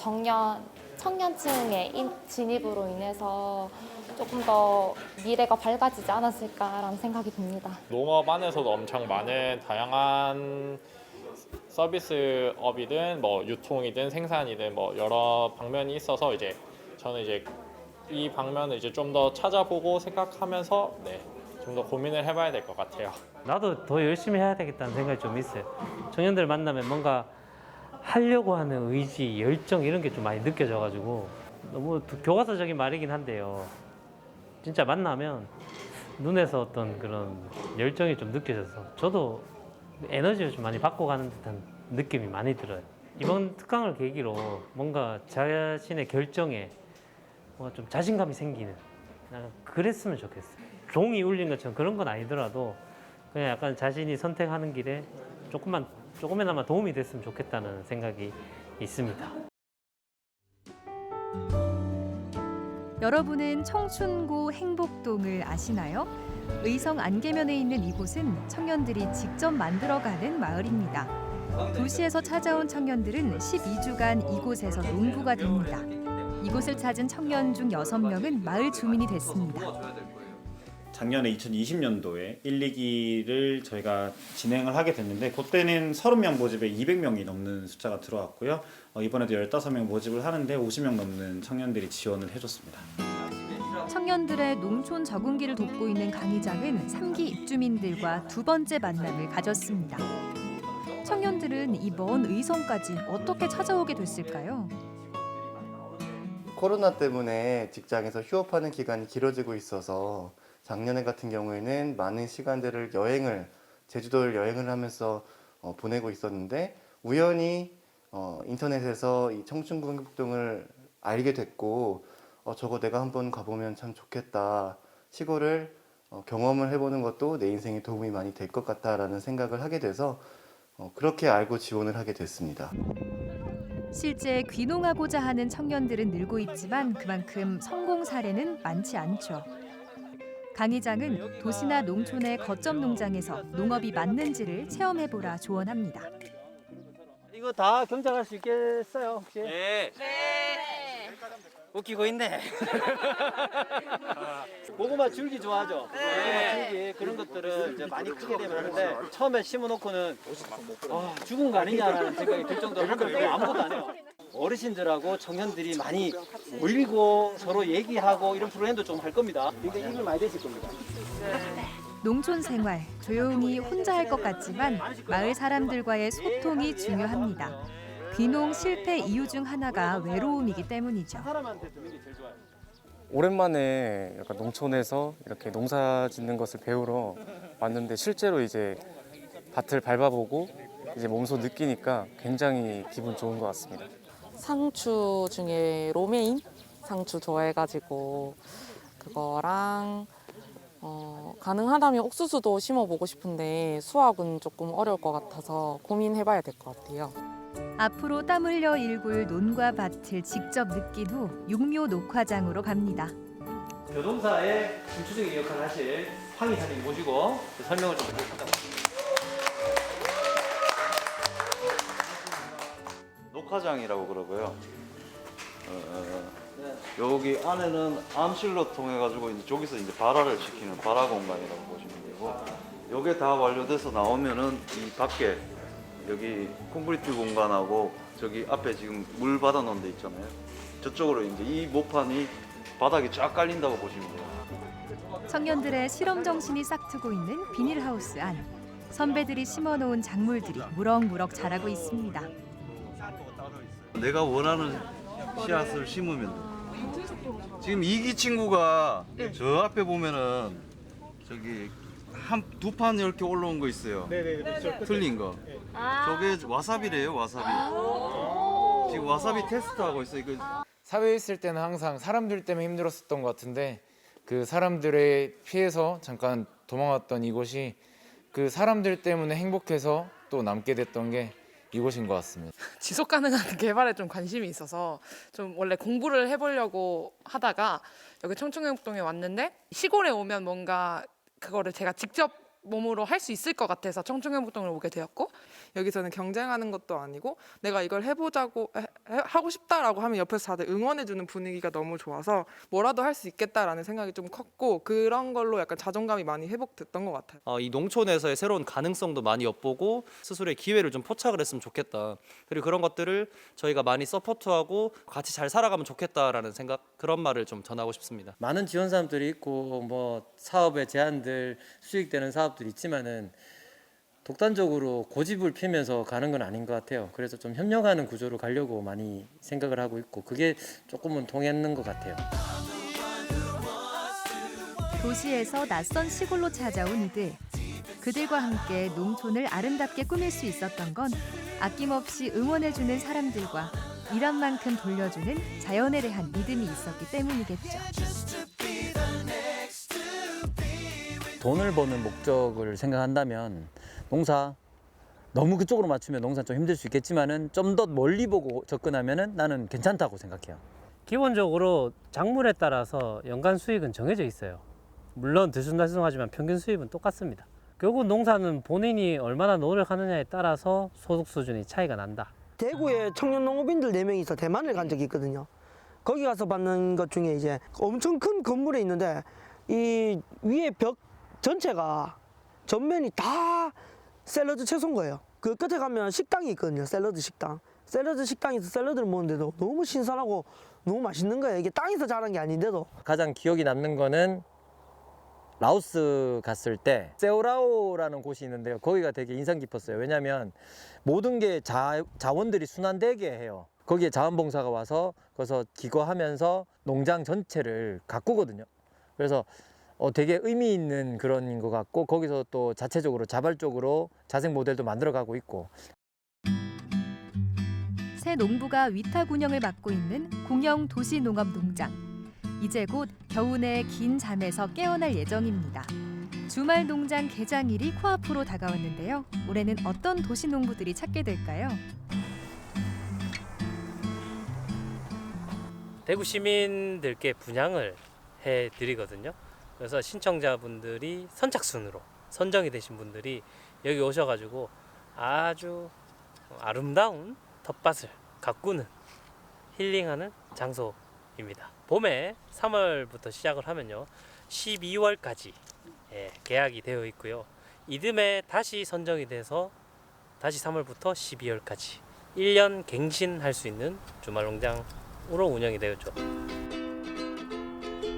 청년층의 진입으로 인해서 조금 더 미래가 밝아지지 않았을까라는 생각이 듭니다. 농업 안에서도 엄청 많은 다양한 서비스업이든 뭐 유통이든 생산이든 뭐 여러 방면이 있어서 이제 저는 이제 이 방면을 이제 좀 더 찾아보고 생각하면서 좀 더 고민을 해봐야 될 것 같아요. 나도 더 열심히 해야 되겠다는 생각이 좀 있어요. 청년들 만나면 뭔가 하려고 하는 의지, 열정 이런 게 좀 많이 느껴져가지고 너무 교과서적인 말이긴 한데요. 진짜 만나면 눈에서 어떤 그런 열정이 좀 느껴져서 저도 에너지를 좀 많이 받고 가는 듯한 느낌이 많이 들어요. 이번 특강을 계기로 뭔가 자신의 결정에 뭔가 좀 자신감이 생기는 그랬으면 좋겠어요. 종이 울린 것처럼 그런 건 아니더라도 그냥 약간 자신이 선택하는 길에 조금이나마 도움이 됐으면 좋겠다는 생각이 있습니다. 여러분은 청춘고 행복동을 아시나요? 의성 안개면에 있는 이곳은 청년들이 직접 만들어가는 마을입니다. 도시에서 찾아온 청년들은 12주간 이곳에서 농부가 됩니다. 이곳을 찾은 청년 중 6명은 마을 주민이 됐습니다. 작년에 2020년도에 1, 2기를 저희가 진행을 하게 됐는데 그때는 30명 모집에 200명이 넘는 숫자가 들어왔고요. 이번에도 15명 모집을 하는데 50명 넘는 청년들이 지원을 해줬습니다. 청년들의 농촌 적응기를 돕고 있는 강의장은 3기 입주민들과 두 번째 만남을 가졌습니다. 청년들은 이 먼 의성까지 어떻게 찾아오게 됐을까요? 코로나 때문에 직장에서 휴업하는 기간이 길어지고 있어서 작년에 같은 경우에는 많은 시간들을 제주도를 여행을 하면서 보내고 있었는데 우연히 인터넷에서 이 청춘고 행복동을 알게 됐고 저거 내가 한번 가보면 참 좋겠다. 시골을 경험을 해보는 것도 내 인생에 도움이 많이 될 것 같다라는 생각을 하게 돼서 그렇게 알고 지원을 하게 됐습니다. 실제 귀농하고자 하는 청년들은 늘고 있지만 그만큼 성공 사례는 많지 않죠. 강의장은 도시나 농촌의 거점 농장에서 농업이 맞는지를 체험해보라 조언합니다. 이거 다 경작할 수 있겠어요 혹시? 네. 웃기고 있네. 고구마 줄기 좋아하죠? 고구마 줄기 그런 것들은 이제 많이 크게 되면 하는데 처음에 심어놓고는 죽은 거 아니냐라는 생각이 들 정도로 아무것도 안 해요. 어르신들하고 청년들이 많이 모이고 서로 얘기하고 이런 프로그램도 좀 할 겁니다. 굉장히 힘을 많이 되실 겁니다. 농촌 생활, 조용히 혼자 할 것 같지만 마을 사람들과의 소통이 중요합니다. 귀농 실패 이유 중 하나가 외로움이기 때문이죠. 오랜만에 약간 농촌에서 이렇게 농사 짓는 것을 배우러 왔는데 실제로 이제 밭을 밟아보고 이제 몸소 느끼니까 굉장히 기분 좋은 것 같습니다. 상추 중에 로메인 상추 좋아해가지고 그거랑 가능하다면 옥수수도 심어보고 싶은데 수확은 조금 어려울 것 같아서 고민해봐야 될 것 같아요. 앞으로 땀 흘려 일굴 논과 밭을 직접 느낀 후 육묘 녹화장으로 갑니다. 교동사의 중추적인 역할을 하실 황 이사님 모시고 설명을 좀 드리겠습니다. 녹화장이라고 그러고요. 여기 안에는 암실로 통해 가지고 이제 저기서 이제 발화를 시키는 발화 공간이라고 보시면 되고, 요게 다 완료돼서 나오면은 이 밖에 여기 콘크리트 공간하고 저기 앞에 지금 물 받아 놓은 데 있잖아요. 저쪽으로 이제 이 모판이 바닥에 쫙 깔린다고 보시면 돼요. 청년들의 실험 정신이 싹트고 있는 비닐하우스 안. 선배들이 심어놓은 작물들이 무럭무럭 자라고 있습니다. 내가 원하는 씨앗을 심으면 돼. 지금 이기 친구가 저 앞에 보면은 저기 두 판 이렇게 올라온 거 있어요. 틀린 거. 저게 와사비래요, 와사비. 지금 와사비 테스트하고 있어요. 사회에 있을 때는 항상 사람들 때문에 힘들었었던 것 같은데 그 사람들에 피해서 잠깐 도망왔던 이곳이 그 사람들 때문에 행복해서 또 남게 됐던 게 이곳인 것 같습니다. 지속 가능한 개발에 좀 관심이 있어서 좀 원래 공부를 해보려고 하다가 여기 청춘행복동에 왔는데 시골에 오면 뭔가 그거를 제가 직접 몸으로 할 수 있을 것 같아서 청춘행복동을 오게 되었고, 여기서는 경쟁하는 것도 아니고 내가 이걸 해보자고 하고 싶다라고 하면 옆에서 다들 응원해주는 분위기가 너무 좋아서 뭐라도 할 수 있겠다라는 생각이 좀 컸고, 그런 걸로 약간 자존감이 많이 회복됐던 것 같아요. 이 농촌에서의 새로운 가능성도 많이 엿보고 스스로의 기회를 좀 포착을 했으면 좋겠다. 그리고 그런 것들을 저희가 많이 서포트하고 같이 잘 살아가면 좋겠다라는 생각, 그런 말을 좀 전하고 싶습니다. 많은 지원 사람들이 있고 뭐 사업의 제한들, 수익되는 사업들이 있지만은 독단적으로 고집을 피면서 가는 건 아닌 것 같아요. 그래서 좀 협력하는 구조로 가려고 많이 생각을 하고 있고 그게 조금은 통했는 것 같아요. 도시에서 낯선 시골로 찾아온 이들. 그들과 함께 농촌을 아름답게 꾸밀 수 있었던 건 아낌없이 응원해주는 사람들과 일한 만큼 돌려주는 자연에 대한 믿음이 있었기 때문이겠죠. 돈을 버는 목적을 생각한다면 농사 너무 그쪽으로 맞추면 농사 좀 힘들 수 있겠지만은 좀 더 멀리 보고 접근하면은 나는 괜찮다고 생각해요. 기본적으로 작물에 따라서 연간 수익은 정해져 있어요. 물론 들쑥날쑥하지만 평균 수입은 똑같습니다. 결국 농사는 본인이 얼마나 노력하느냐에 따라서 소득 수준이 차이가 난다. 대구에 청년 농업인들 4명이서 대만을 간 적이 있거든요. 거기 가서 받는 것 중에 이제 엄청 큰 건물에 있는데 이 위에 벽 전체가 전면이 다 샐러드 채소인 거예요. 그 끝에 가면 식당이 있거든요. 샐러드 식당. 샐러드 식당에서 샐러드를 먹는데도 너무 신선하고 너무 맛있는 거예요. 이게 땅에서 자란 게 아닌데도. 가장 기억이 남는 거는 라오스 갔을 때 세오라오라는 곳이 있는데요. 거기가 되게 인상 깊었어요. 왜냐하면 모든 게 자원들이 순환되게 해요. 거기에 자원봉사가 와서 거기서 기거하면서 농장 전체를 가꾸거든요. 그래서 되게 의미 있는 그런 것 같고 거기서 또 자체적으로 자발적으로 자생 모델도 만들어가고 있고. 새 농부가 위탁 운영을 맡고 있는 공영 도시농업농장. 이제 곧 겨우내 긴 잠에서 깨어날 예정입니다. 주말 농장 개장일이 코앞으로 다가왔는데요. 올해는 어떤 도시농부들이 찾게 될까요? 대구 시민들께 분양을 해드리거든요. 그래서 신청자분들이 선착순으로 선정이 되신 분들이 여기 오셔가지고 아주 아름다운 텃밭을 가꾸는 힐링하는 장소입니다. 봄에 3월부터 시작을 하면요 12월까지 계약이 되어 있고요. 이듬해 다시 선정이 돼서 다시 3월부터 12월까지 1년 갱신할 수 있는 주말농장으로 운영이 되었죠.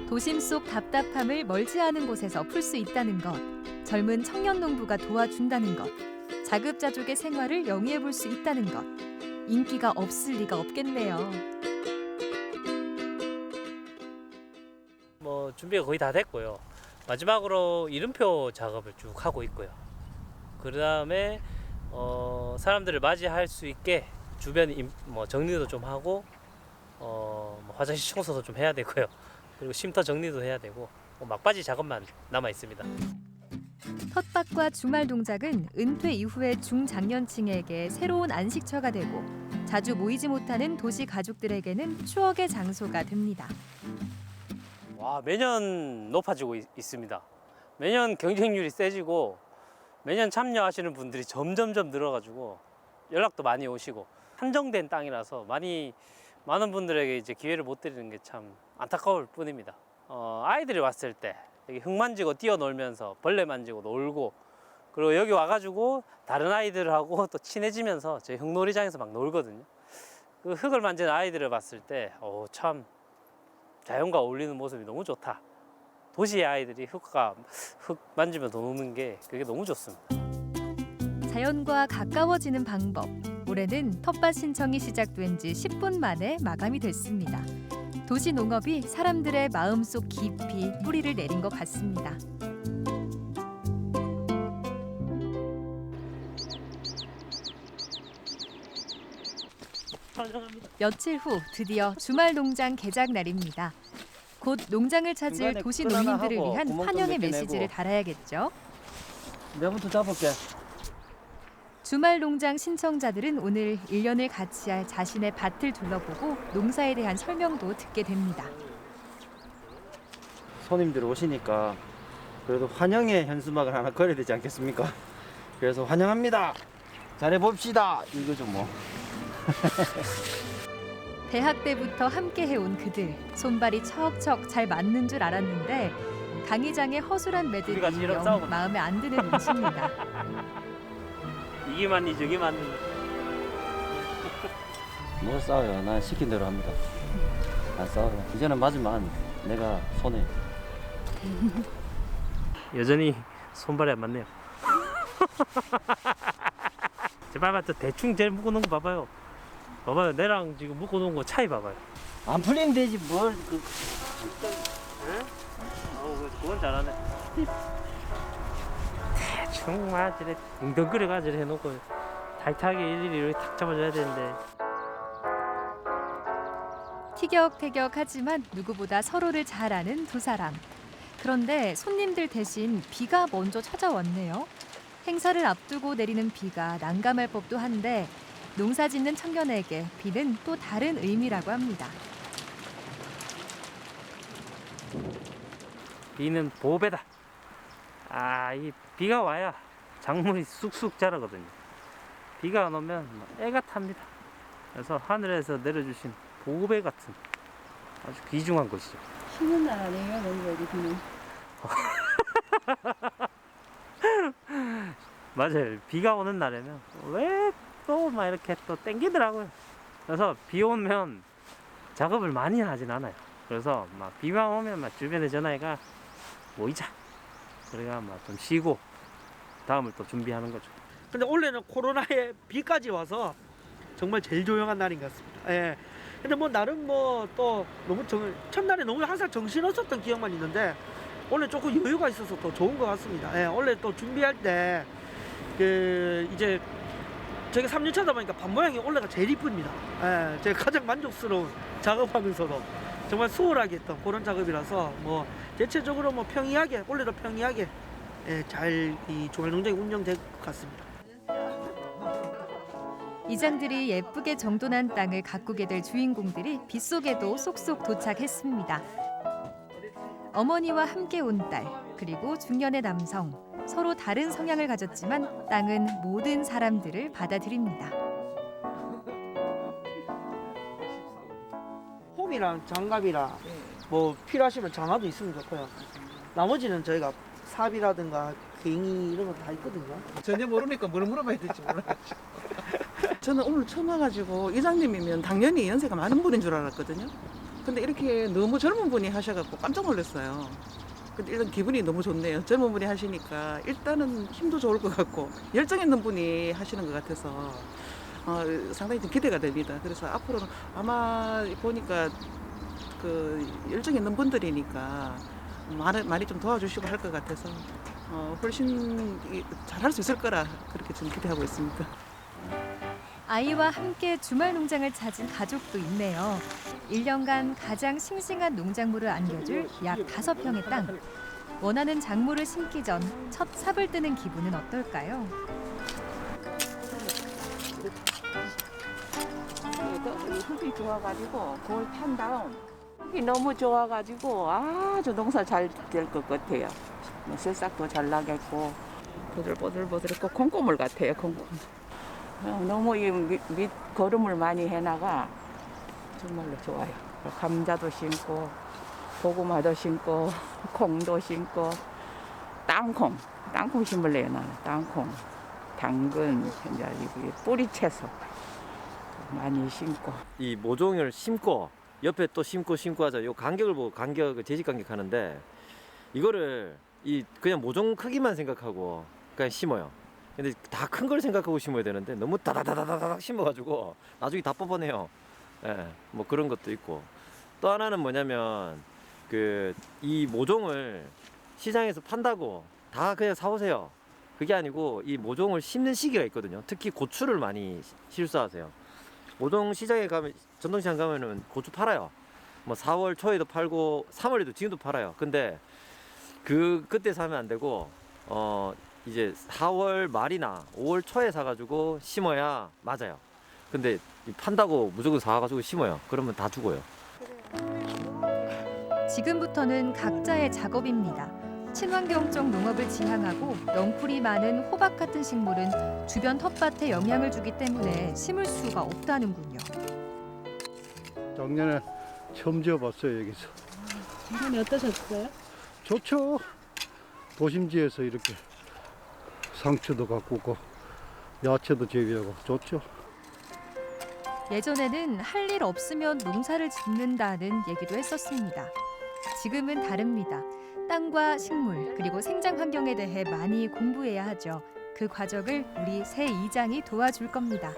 도심 속 답답함을 멀지 않은 곳에서 풀 수 있다는 것, 젊은 청년 농부가 도와준다는 것, 자급자족의 생활을 영위해 볼 수 있다는 것, 인기가 없을 리가 없겠네요. 준비가 거의 다 됐고요. 마지막으로 이름표 작업을 쭉 하고 있고요. 그 다음에 사람들을 맞이할 수 있게 주변 정리도 좀 하고 화장실 청소도 좀 해야 되고요. 그리고 쉼터 정리도 해야 되고 막바지 작업만 남아 있습니다. 텃밭과 주말 농장은 은퇴 이후의 중장년층에게 새로운 안식처가 되고 자주 모이지 못하는 도시 가족들에게는 추억의 장소가 됩니다. 와, 매년 높아지고 있습니다. 매년 경쟁률이 세지고 매년 참여하시는 분들이 점점점 늘어가지고 연락도 많이 오시고 한정된 땅이라서 많은 분들에게 이제 기회를 못 드리는 게 참 안타까울 뿐입니다. 아이들이 왔을 때 여기 흙 만지고 뛰어놀면서 벌레 만지고 놀고 그리고 여기 와가지고 다른 아이들하고 또 친해지면서 저희 흙놀이장에서 막 놀거든요. 그 흙을 만지는 아이들을 봤을 때 참 자연과 어울리는 모습이 너무 좋다. 도시의 아이들이 흙 만지면서 노는 게 그게 너무 좋습니다. 자연과 가까워지는 방법. 올해는 텃밭 신청이 시작된 지 10분 만에 마감이 됐습니다. 도시 농업이 사람들의 마음속 깊이 뿌리를 내린 것 같습니다. 며칠 후 드디어 주말 농장 개장 날입니다. 곧 농장을 찾을 도시 농민들을 위한 환영의 메시지를 달아야겠죠. 내부터 잡을게. 주말 농장 신청자들은 오늘 1년을 같이 할 자신의 밭을 둘러보고 농사에 대한 설명도 듣게 됩니다. 손님들이 오시니까 그래도 환영의 현수막을 하나 걸어야 되지 않겠습니까? 그래서 환영합니다. 잘해봅시다. 이거죠 뭐. 대학 때부터 함께 해온 그들. 손발이 척척 잘 맞는 줄 알았는데 강의장의 허술한 매듭이 영 마음에 안 드는 눈치입니다. 이게 맞니 저게 맞니. 뭐 싸워요. 난 시킨 대로 합니다. 안 싸워요. 이제는 맞으면 내가 손해. 여전히 손발이 안 맞네요. 제발 저 대충 제일 묶어놓은 거 봐봐요. 봐봐요. 내랑 지금 묶어놓은 거 차이 봐봐요. 안 풀리면 되지 뭘. 그건 잘하네. 대충 맞으래 웅덩그려가지고 해놓고 타이트하게 일일이 이렇게 탁 잡아줘야 되는데. 티격태격하지만 누구보다 서로를 잘 아는 두 사람. 그런데 손님들 대신 비가 먼저 찾아왔네요. 행사를 앞두고 내리는 비가 난감할 법도 한데 농사 짓는 청년에게 비는 또 다른 의미라고 합니다. 비는 보배다. 이 비가 와야 작물이 쑥쑥 자라거든요. 비가 안 오면 애가 탑니다. 그래서 하늘에서 내려주신 보배 같은 아주 귀중한 것이죠. 쉬는 날 아니에요, 농부에게 비는? 맞아요. 비가 오는 날에는 왜 또 막 이렇게 또 땡기더라고요. 그래서 비 오면 작업을 많이 하진 않아요. 그래서 막 비만 오면 막 주변에 전화해가 모이자. 그래가 막 좀 쉬고 다음을 또 준비하는 거죠. 근데 올해는 코로나에 비까지 와서 정말 제일 조용한 날인 것 같습니다. 예. 근데 뭐 나름 뭐 또 너무 첫날에 너무 항상 정신없었던 기억만 있는데 원래 조금 여유가 있어서 더 좋은 것 같습니다. 예. 원래 또 준비할 때 이제 제가 3년 차다 보니까 밭 모양이 올해가 제일 이쁩니다. 예. 제가 가장 만족스러운 작업하면서도 정말 수월하게 했던 그런 작업이라서 뭐 대체적으로 뭐 평이하게 올해도 평이하게 잘 이 주말농장이 운영될 것 같습니다. 이장들이 예쁘게 정돈한 땅을 가꾸게 될 주인공들이 빗속에도 쏙쏙 도착했습니다. 어머니와 함께 온 딸, 그리고 중년의 남성. 서로 다른 성향을 가졌지만 땅은 모든 사람들을 받아들입니다. 홈이랑 장갑이랑 뭐 필요하시면 장화도 있으면 좋고요. 나머지는 저희가 삽이라든가 괭이 이런 거 다 있거든요. 전혀 모르니까 뭘 물어봐야 될지 몰라가지고. 저는 오늘 처음 와가지고 이장님이면 당연히 연세가 많은 분인 줄 알았거든요. 근데 이렇게 너무 젊은 분이 하셔갖고 깜짝 놀랐어요. 근데 일단 기분이 너무 좋네요. 젊은 분이 하시니까 일단은 힘도 좋을 것 같고 열정 있는 분이 하시는 것 같아서 상당히 좀 기대가 됩니다. 그래서 앞으로는 아마 보니까 그 열정 있는 분들이니까 많이 좀 도와주시고 할 것 같아서 훨씬 잘할 수 있을 거라 그렇게 좀 기대하고 있습니다. 아이와 함께 주말 농장을 찾은 가족도 있네요. 1년간 가장 싱싱한 농작물을 안겨줄 약 5평의 땅. 원하는 작물을 심기 전 첫 삽을 뜨는 기분은 어떨까요? 흙이 좋아가지고 그걸 탄 다음 흙이 너무 좋아가지고 아주 농사 잘 될 것 같아요. 새싹도 잘 나겠고 보들보들보들고 콩고물 같아요. 콩고물. 너무 이 밑 거름을 많이 해나가 정말로 좋아요. 감자도 심고 고구마도 심고 콩도 심고 땅콩 심을래요. 나는 땅콩, 당근, 이제 뿌리 채소 많이 심고. 이 모종을 심고 옆에 또 심고 하자. 요 간격을 보고 재직 간격하는데 이거를 그냥 모종 크기만 생각하고 그냥 심어요. 근데 다 큰 걸 생각하고 심어야 되는데 너무 다다다다다닥 심어가지고 나중에 다 뽑아내요. 예, 뭐 그런 것도 있고. 또 하나는 뭐냐면 이 모종을 시장에서 판다고 다 그냥 사오세요. 그게 아니고 이 모종을 심는 시기가 있거든요. 특히 고추를 많이 실수하세요. 모종 시장에 가면 전통시장 가면은 고추 팔아요. 뭐 4월 초에도 팔고 3월에도 지금도 팔아요. 근데 그때 사면 안 되고 이제 4월 말이나 5월 초에 사가지고 심어야 맞아요. 근데 판다고 무조건 사가지고 심어요. 그러면 다 죽어요. 지금부터는 각자의 작업입니다. 친환경적 농업을 지향하고 넝쿨이 많은 호박 같은 식물은 주변 텃밭에 영향을 주기 때문에 심을 수가 없다는군요. 작년에 처음 지어봤어요, 여기서. 작년에 어떠셨어요? 좋죠. 도심지에서 이렇게 상추도 가꾸고 야채도 재배하고 좋죠. 예전에는 할 일 없으면 농사를 짓는다는 얘기도 했었습니다. 지금은 다릅니다. 땅과 식물 그리고 생장 환경에 대해 많이 공부해야 하죠. 그 과정을 우리 새 이장이 도와줄 겁니다.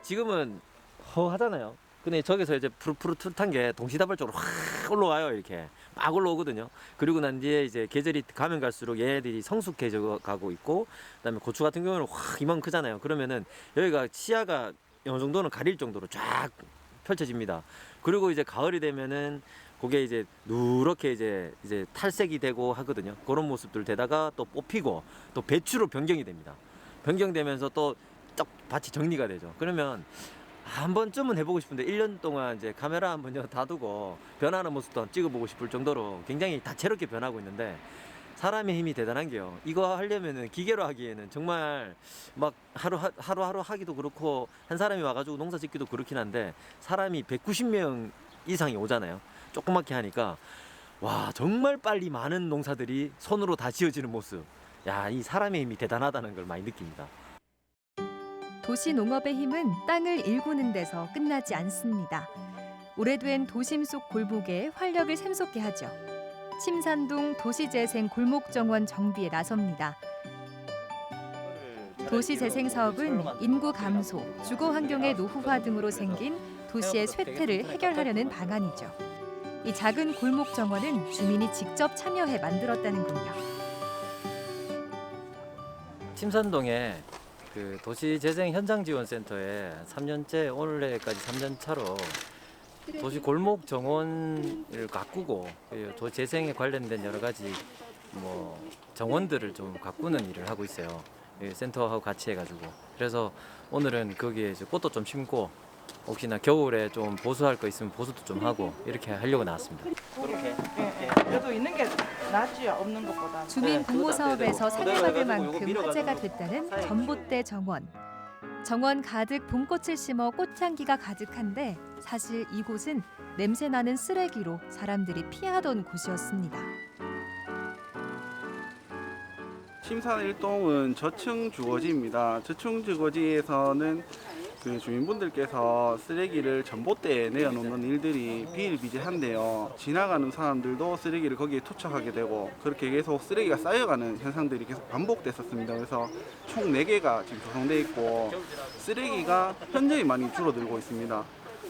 지금은 허하잖아요. 근데 저기서 이제 푸릇푸릇한 게 동시다발적으로 확 올라와요. 이렇게 막 올라오거든요. 그리고 난 뒤에 이제 계절이 가면 갈수록 얘네들이 성숙해져 가고 있고, 그다음에 고추 같은 경우는 확 이만 크잖아요. 그러면은 여기가 시야가 어느 정도는 가릴 정도로 쫙 펼쳐집니다. 그리고 이제 가을이 되면은 그게 이제 누렇게 이제 탈색이 되고 하거든요. 그런 모습들 되다가 또 뽑히고 또 배추로 변경이 됩니다. 변경되면서 또 딱 밭이 정리가 되죠. 그러면 한 번쯤은 해보고 싶은데 1년 동안 이제 카메라 한 번 다 두고 변하는 모습도 찍어보고 싶을 정도로 굉장히 다채롭게 변하고 있는데 사람의 힘이 대단한 게요. 이거 하려면은 기계로 하기에는 정말 막 하루하루 하기도 그렇고 한 사람이 와가지고 농사 짓기도 그렇긴 한데 사람이 190명 이상이 오잖아요. 조그맣게 하니까 와 정말 빨리 많은 농사들이 손으로 다 지어지는 모습. 야, 이 사람의 힘이 대단하다는 걸 많이 느낍니다. 도시 농업의 힘은 땅을 일구는 데서 끝나지 않습니다. 오래된 도심 속 골목에 활력을 샘솟게 하죠. 침산동 도시재생 골목정원 정비에 나섭니다. 도시재생 사업은 인구 감소, 주거 환경의 노후화 등으로 생긴 도시의 쇠퇴를 해결하려는 방안이죠. 이 작은 골목 정원은 주민이 직접 참여해 만들었다는군요. 침산동에 그 도시재생 현장지원센터에 3년째 올해까지 3년 차로 도시 골목 정원을 가꾸고 도시재생에 관련된 여러 가지 뭐 정원들을 좀 가꾸는 일을 하고 있어요. 센터하고 같이 해가지고 그래서 오늘은 거기에 이제 꽃도 좀 심고 혹시나 겨울에 좀 보수할 거 있으면 보수도 좀 하고 이렇게 하려고 나왔습니다. 그래도 있는 게 낫지요, 없는 것보다. 주민 공모 사업에서 상을 받을 만큼 화제가 됐다는 전봇대 정원. 정원 가득 봄꽃을 심어 꽃향기가 가득한데 사실 이곳은 냄새나는 쓰레기로 사람들이 피하던 곳이었습니다. 침산 일동은 저층 주거지입니다. 저층 주거지에서는 그 주민분들께서 쓰레기를 전봇대에 내어놓는 일들이 비일비재한데요. 지나가는 사람들도 쓰레기를 거기에 투척하게 되고 그렇게 계속 쓰레기가 쌓여가는 현상들이 계속 반복됐었습니다. 그래서 총 4개가 지금 조성되어 있고 쓰레기가 현저히 많이 줄어들고 있습니다.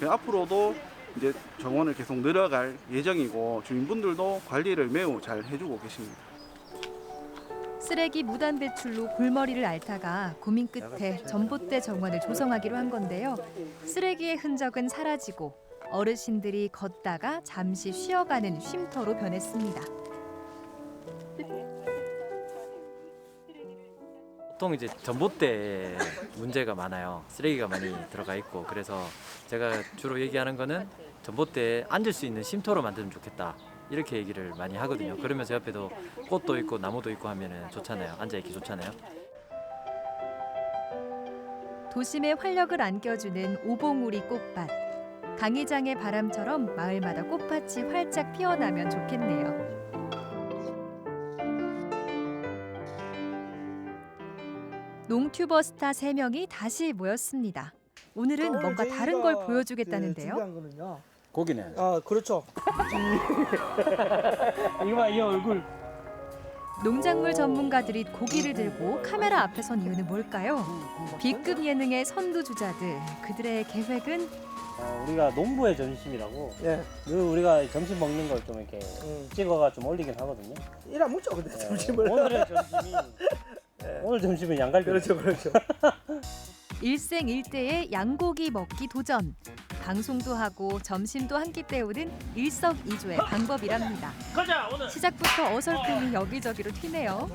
앞으로도 이제 정원을 계속 늘어갈 예정이고 주민분들도 관리를 매우 잘 해주고 계십니다. 쓰레기 무단 배출로 골머리를 앓다가 고민 끝에 전봇대 정원을 조성하기로 한 건데요. 쓰레기의 흔적은 사라지고 어르신들이 걷다가 잠시 쉬어가는 쉼터로 변했습니다. 보통 이제 전봇대에 문제가 많아요. 쓰레기가 많이 들어가 있고 그래서 제가 주로 얘기하는 거는 전봇대에 앉을 수 있는 쉼터로 만들면 좋겠다. 이렇게 얘기를 많이 하거든요. 그러면서 옆에도 꽃도 있고 나무도 있고 하면은 좋잖아요. 앉아있기 좋잖아요. 도심의 활력을 안겨주는 오봉우리 꽃밭. 강의장의 바람처럼 마을마다 꽃밭이 활짝 피어나면 좋겠네요. 농튜버 스타 3명이 다시 모였습니다. 오늘은 뭔가 다른 걸 보여주겠다는데요. 고기네. 아, 그렇죠. 이거 봐, 이 얼굴. 농작물 전문가들이 고기를 들고 카메라 앞에 선 이유는 뭘까요? B급 예능의 선두주자들, 그들의 계획은 우리가 농부의 점심이라고 예. 우리가 점심 먹는 걸 좀 이렇게 찍어가 좀 올리긴 하거든요. 일 안 먹죠, 근데 점심을. 오늘의 점심이 오늘 점심은 양갈비. 그렇죠. 일생일대의 양고기 먹기 도전. 방송도 하고 점심도 한 끼 때우는 일석이조의 방법이랍니다. 가자 오늘. 시작부터 어설픔이 여기저기로 튀네요.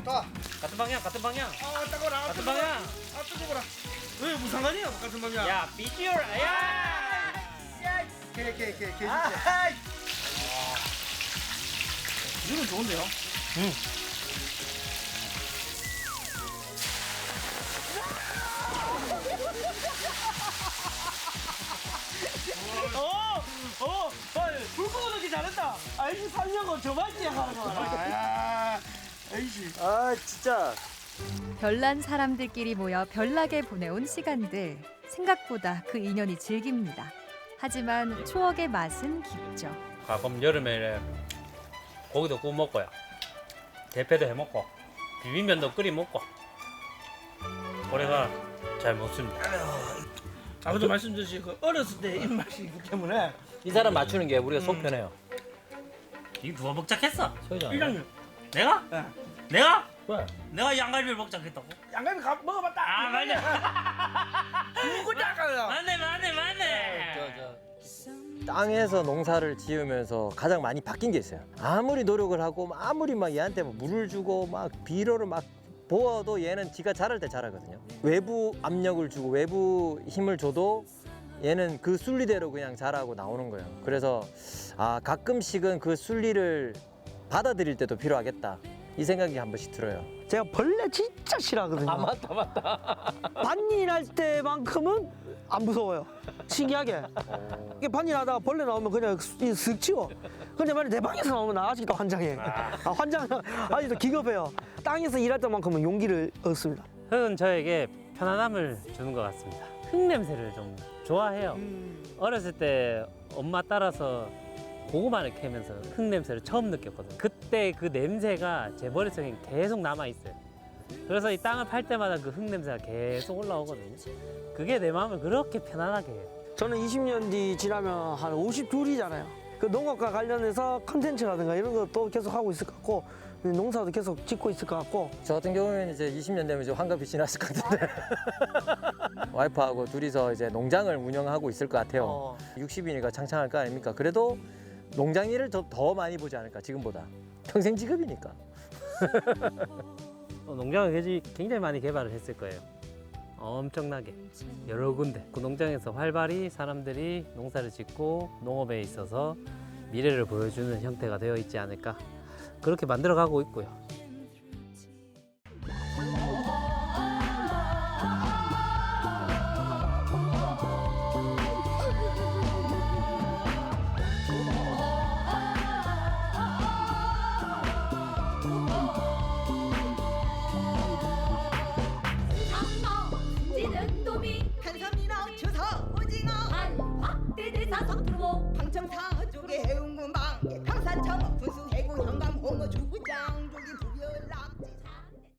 같은 방향. 아, 따거라. 같은 방향. 아, 뜨거워라. 왜 무슨 상관이야, 같은 방향. 야 비주얼. 야. 개. 이건 좋은데요? 불 끄기 잘했다. 아이씨 살려고 저만치 하는 거야. 아이씨. 아 진짜. 별난 사람들끼리 모여 별나게 보내온 시간들. 생각보다 그 인연이 질깁니다. 하지만 추억의 맛은 깊죠. 가끔 여름에 고기도 구워 먹고요. 대패도 해 먹고 비빔면도 끓여 먹고. 올해가 잘 먹습니다. 아버지 말씀 주신 그 어렸을 때 입맛이 있기 때문에 이 사람 맞추는 게 우리가 속 편해요. 이 누가 먹자했어? 일장님. 내가? 네. 내가? 왜? 내가 양갈비를 먹자했다고? 양갈비 먹어봤다. 아 맞네. 누구냐 가요? 맞네. 땅에서 농사를 지으면서 가장 많이 바뀐 게 있어요. 아무리 노력을 하고 아무리 막 얘한테 물을 주고 막 비료를 막 보아도 얘는 지가 자랄 때 자라거든요. 외부 압력을 주고 외부 힘을 줘도 얘는 그 순리대로 그냥 자라고 나오는 거예요. 그래서 가끔씩은 그 순리를 받아들일 때도 필요하겠다. 이 생각이 한 번씩 들어요. 제가 벌레 진짜 싫어하거든요. 맞다. 반일할 때만큼은 안 무서워요. 신기하게. 이게 반일하다가 벌레 나오면 그냥 슥 치워. 근데 만약 내 방에서 나오면 나 아직도 환장해. 아직도 기겁해요. 땅에서 일할 때만큼은 용기를 얻습니다. 흙은 저에게 편안함을 주는 것 같습니다. 흙 냄새를 좀 좋아해요. 어렸을 때 엄마 따라서 고구마를 캐면서 흙 냄새를 처음 느꼈거든요. 그때 그 냄새가 제 머릿속에 계속 남아있어요. 그래서 이 땅을 팔 때마다 그 흙 냄새가 계속 올라오거든요. 그게 내 마음을 그렇게 편안하게 해요. 저는 20년 뒤 지나면 한 52이잖아요. 그 농업과 관련해서 컨텐츠라든가 이런 것도 계속 하고 있을 것 같고 농사도 계속 짓고 있을 것 같고. 저 같은 경우에는 이제 20년 되면 이제 환갑이 지났을 것 같은데 와이프하고 둘이서 이제 농장을 운영하고 있을 것 같아요. 60이니까 창창할 거 아닙니까? 그래도 농장 일을 더 많이 보지 않을까, 지금보다. 평생 직업이니까. 농장을 굉장히 많이 개발을 했을 거예요. 엄청나게 여러 군데. 그 농장에서 활발히 사람들이 농사를 짓고 농업에 있어서 미래를 보여주는 형태가 되어 있지 않을까, 그렇게 만들어가고 있고요.